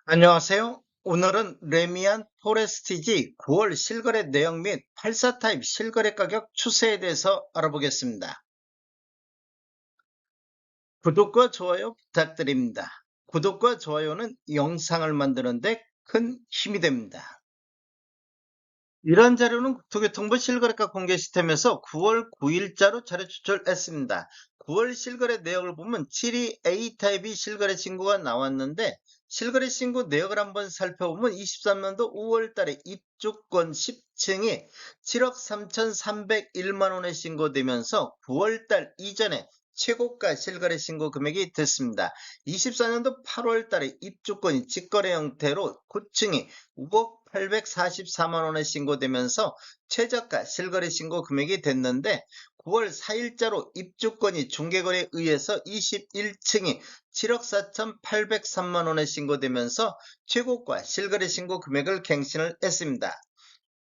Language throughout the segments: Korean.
안녕하세요. 오늘은 레미안 포레스티지 9월 실거래 내역 및 84 타입 실거래 가격 추세에 대해서 알아보겠습니다. 구독과 좋아요 부탁드립니다. 구독과 좋아요는 영상을 만드는데 큰 힘이 됩니다. 이러한 자료는 국토교통부 실거래가 공개 시스템에서 9월 9일자로 자료 추출했습니다. 9월 실거래 내역을 보면 7위 A타입이 실거래 신고가 나왔는데 실거래 신고 내역을 한번 살펴보면 23년도 5월 달에 입주권 10층이 7억 3,301만 원에 신고되면서 9월 달 이전에 최고가 실거래 신고 금액이 됐습니다. 24년도 8월 달에 입주권이 직거래 형태로 9층이 5억 844만 원에 신고되면서 최저가 실거래 신고 금액이 됐는데 9월 4일자로 입주권이 중개거래에 의해서 21층이 7억 4,803만 원에 신고되면서 최고가 실거래 신고 금액을 갱신을 했습니다.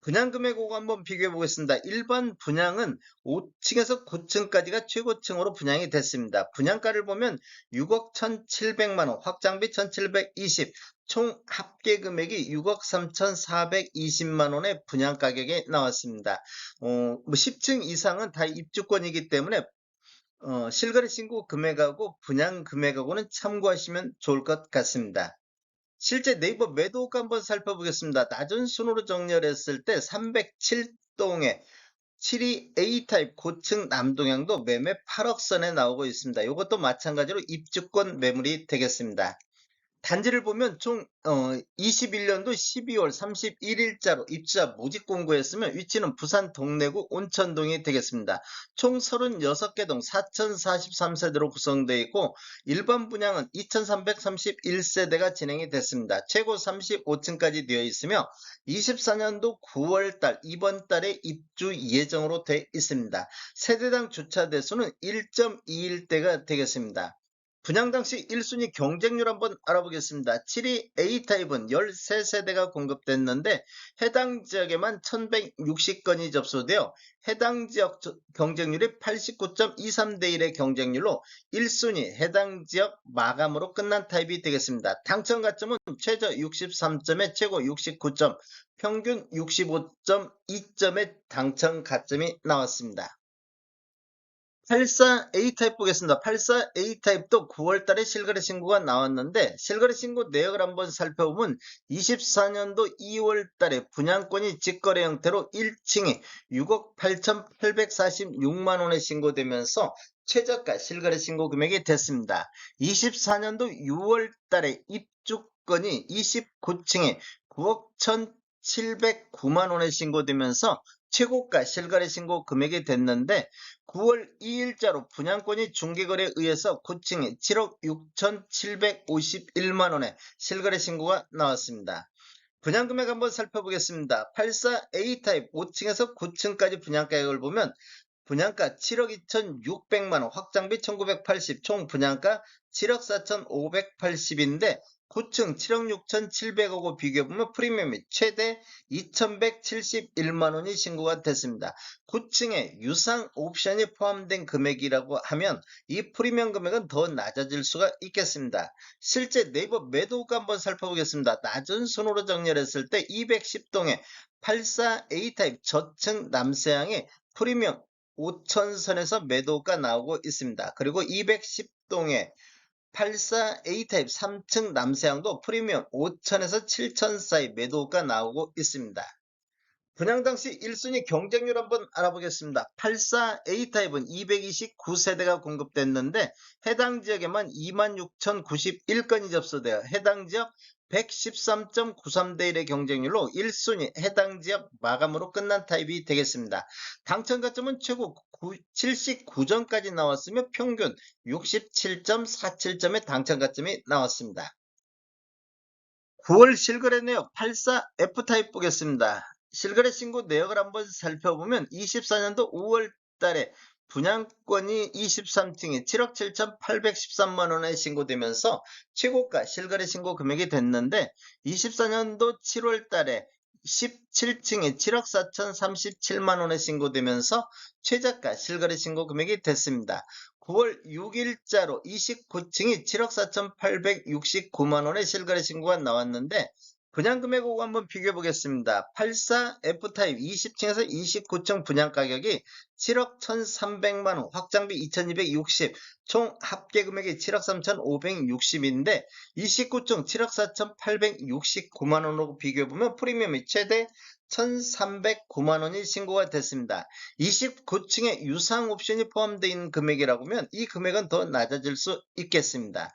분양금액하고 한번 비교해 보겠습니다. 일반 분양은 5층에서 9층까지가 최고층으로 분양이 됐습니다. 분양가를 보면 6억 1,700만원, 확장비 1,720, 총 합계 금액이 6억 3,420만원의 분양가격에 나왔습니다. 10층 이상은 다 입주권이기 때문에 실거래 신고 금액하고 분양 금액하고는 참고하시면 좋을 것 같습니다. 실제 네이버 매도가 한번 살펴보겠습니다. 낮은 순으로 정렬했을 때 307동에 7위 A타입 고층 남동향도 매매 8억 선에 나오고 있습니다. 이것도 마찬가지로 입주권 매물이 되겠습니다. 단지를 보면 총 21년도 12월 31일자로 입주자 모집 공고했으면 위치는 부산 동래구 온천동이 되겠습니다. 총 36개 동 4043세대로 구성되어 있고 일반 분양은 2331세대가 진행이 됐습니다. 최고 35층까지 되어 있으며 24년도 9월달 이번 달에 입주 예정으로 되어 있습니다. 세대당 주차 대수는 1.21대가 되겠습니다. 분양 당시 1순위 경쟁률 한번 알아보겠습니다. 7위 A타입은 13세대가 공급됐는데 해당 지역에만 1160건이 접수되어 해당 지역 경쟁률이 89.23대 1의 경쟁률로 1순위 해당 지역 마감으로 끝난 타입이 되겠습니다. 당첨 가점은 최저 63점에 최고 69점, 평균 65.2점의 당첨 가점이 나왔습니다. 84A 타입 보겠습니다. 84A 타입도 9월 달에 실거래 신고가 나왔는데 실거래 신고 내역을 한번 살펴보면 24년도 2월 달에 분양권이 직거래 형태로 1층이 6억 8,846만 원에 신고되면서 최저가 실거래 신고 금액이 됐습니다. 24년도 6월 달에 입주권이 29층에 9억 1,709만 원에 신고되면서 최고가 실거래 신고 금액이 됐는데 9월 2일자로 분양권이 중개거래에 의해서 9층에 7억 6,751만원에 실거래 신고가 나왔습니다. 분양금액 한번 살펴보겠습니다. 84A 타입 5층에서 9층까지 분양가격을 보면 분양가 7억 2,600만원, 확장비 1,980, 총 분양가 7억 4,580인데 9층 7억 6,700하고 비교해보면 프리미엄이 최대 2,171만원이 신고가 됐습니다. 9층에 유상 옵션이 포함된 금액이라고 하면 이 프리미엄 금액은 더 낮아질 수가 있겠습니다. 실제 네이버 매도가 한번 살펴보겠습니다. 낮은 순으로 정렬했을 때 210동에 84A 타입 저층 남서향의 프리미엄 5천선에서 매도가 나오고 있습니다. 그리고 210동에 84A 타입 3층 남서향도 프리미엄 5천에서 7천 사이 매도가 나오고 있습니다. 분양 당시 1순위 경쟁률 한번 알아보겠습니다. 84A 타입은 229세대가 공급됐는데 해당 지역에만 26,091건이 접수되어 해당 지역 113.93대 1의 경쟁률로 1순위 해당 지역 마감으로 끝난 타입이 되겠습니다. 당첨 가점은 최고 79점까지 나왔으며 평균 67.47점의 당첨 가점이 나왔습니다. 9월 실거래 내역 84F 타입 보겠습니다. 실거래 신고 내역을 한번 살펴보면 24년도 5월 달에 분양권이 23층에 7억 7,813만 원에 신고되면서 최고가 실거래 신고 금액이 됐는데 24년도 7월 달에 17층에 7억 4,037만 원에 신고되면서 최저가 실거래 신고 금액이 됐습니다. 9월 6일자로 29층이 7억 4,869만 원의 실거래 신고가 나왔는데 분양 금액하고 한번 비교해 보겠습니다. 84 F타입 20층에서 29층 분양 가격이 7억 1,300만 원, 확장비 2,260, 총 합계 금액이 7억 3,560인데 29층 7억 4,869만 원으로 비교해 보면 프리미엄이 최대 1,309만 원이 신고가 됐습니다. 29층에 유상 옵션이 포함되어 있는 금액이라고 하면 이 금액은 더 낮아질 수 있겠습니다.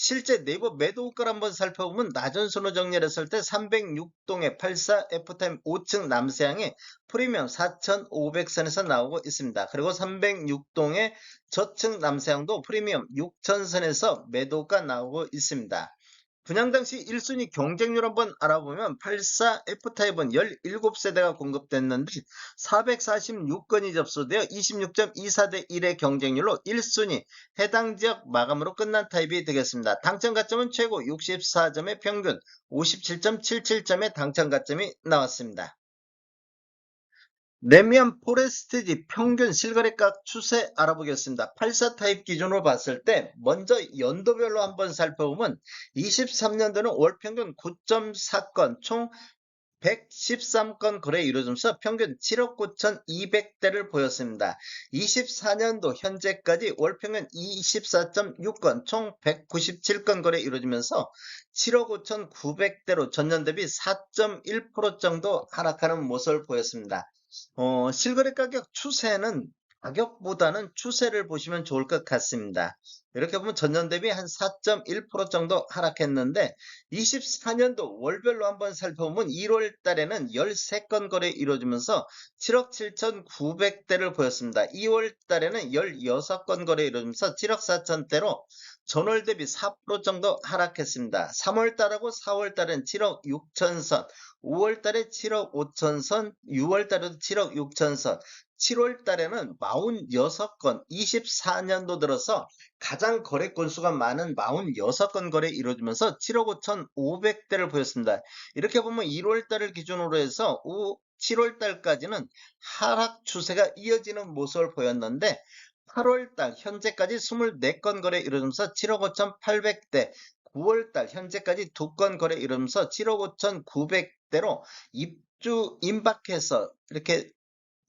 실제 네이버 매도 호가를 한번 살펴보면 낮은 선호 정리를 했을 때 306동의 84 F타임 5층 남서향에 프리미엄 4,500선에서 나오고 있습니다. 그리고 306동의 저층 남서향도 프리미엄 6,000선에서 매도가 나오고 있습니다. 분양 당시 1순위 경쟁률 한번 알아보면 84 F타입은 17세대가 공급됐는데 446건이 접수되어 26.24대 1의 경쟁률로 1순위 해당 지역 마감으로 끝난 타입이 되겠습니다. 당첨 가점은 최고 64점의 평균 57.77점의 당첨 가점이 나왔습니다. 레미안 포레스트지 평균 실거래가 추세 알아보겠습니다. 84 타입 기준으로 봤을 때 먼저 연도별로 한번 살펴보면 23년도는 월 평균 9.4건 총 113건 거래 이루어지면서 평균 7억 9,200대를 보였습니다. 24년도 현재까지 월 평균 24.6건 총 197건 거래 이루어지면서 7억 5,900대로 전년 대비 4.1% 정도 하락하는 모습을 보였습니다. 실거래 가격 추세는 가격보다는 추세를 보시면 좋을 것 같습니다. 이렇게 보면 전년 대비 한 4.1% 정도 하락했는데 24년도 월별로 한번 살펴보면 1월 달에는 13건 거래 이루어지면서 7억 7,900대를 보였습니다. 2월 달에는 16건 거래 이루어지면서 7억 4천대로 전월 대비 4% 정도 하락했습니다. 3월 달하고 4월 달은 7억 6천선, 5월 달에 7억 5천선, 6월 달에도 7억 6천선, 7월 달에는 46건, 24년도 들어서 가장 거래 건수가 많은 46건 거래 이루어지면서 7억 5,500대를 보였습니다. 이렇게 보면 1월 달을 기준으로 해서 7월 달까지는 하락 추세가 이어지는 모습을 보였는데 8월달 현재까지 24건 거래 이루어지면서 7억 5,800대, 9월달 현재까지 2건 거래 이루어지면서 7억 5,900대로 입주 임박해서 이렇게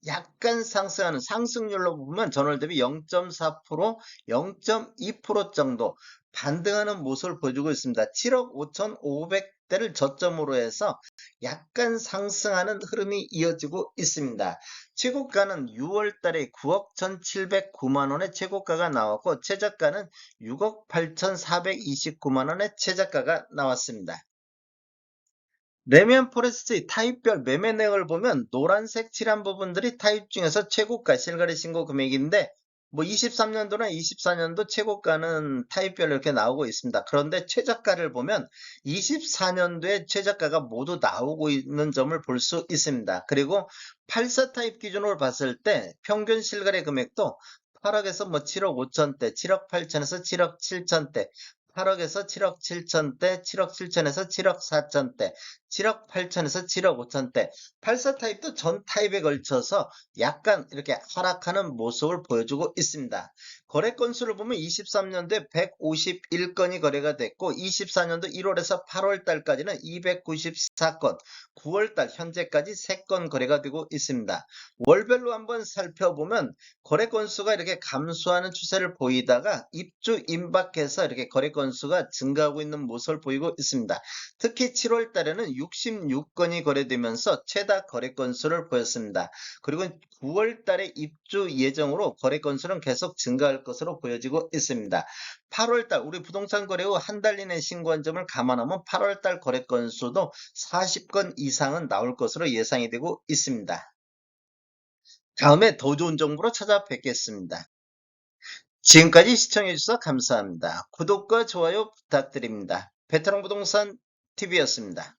약간 상승하는 상승률로 보면 전월 대비 0.4%, 0.2% 정도 반등하는 모습을 보여주고 있습니다. 7억 5,500대를 저점으로 해서 약간 상승하는 흐름이 이어지고 있습니다. 최고가는 6월 달에 9억 1,709만 원의 최고가가 나왔고 최저가는 6억 8,429만 원의 최저가가 나왔습니다. 레미안 포레스트 타입별 매매 내역을 보면 노란색 칠한 부분들이 타입 중에서 최고가 실거래 신고 금액인데 23년도나 24년도 최고가는 타입별로 이렇게 나오고 있습니다. 그런데 최저가를 보면 24년도에 최저가가 모두 나오고 있는 점을 볼 수 있습니다. 그리고 84 타입 기준으로 봤을 때 평균 실거래 금액도 8억에서 7억 5천대, 7억 8천에서 7억 7천대, 8억에서 7억 7천대, 7억 7천에서 7억 4천대, 7억 8천에서 7억 5천대, 84 타입도 전 타입에 걸쳐서 약간 이렇게 하락하는 모습을 보여주고 있습니다. 거래 건수를 보면 23년도에 151건이 거래가 됐고 24년도 1월에서 8월 달까지는 294건, 9월 달 현재까지 3건 거래가 되고 있습니다. 월별로 한번 살펴보면 거래 건수가 이렇게 감소하는 추세를 보이다가 입주 임박해서 이렇게 거래 건수가 증가하고 있는 모습을 보이고 있습니다. 특히 7월 달에는 66건이 거래되면서 최다 거래 건수를 보였습니다. 그리고 9월 달에 입주 예정으로 거래 건수는 계속 증가할 것으로 보여지고 있습니다. 8월 달 우리 부동산 거래 후 한 달 이내 신고한 점을 감안하면 8월 달 거래 건수도 40건 이상은 나올 것으로 예상이 되고 있습니다. 다음에 더 좋은 정보로 찾아뵙겠습니다. 지금까지 시청해주셔서 감사합니다. 구독과 좋아요 부탁드립니다. 베테랑 부동산 TV였습니다.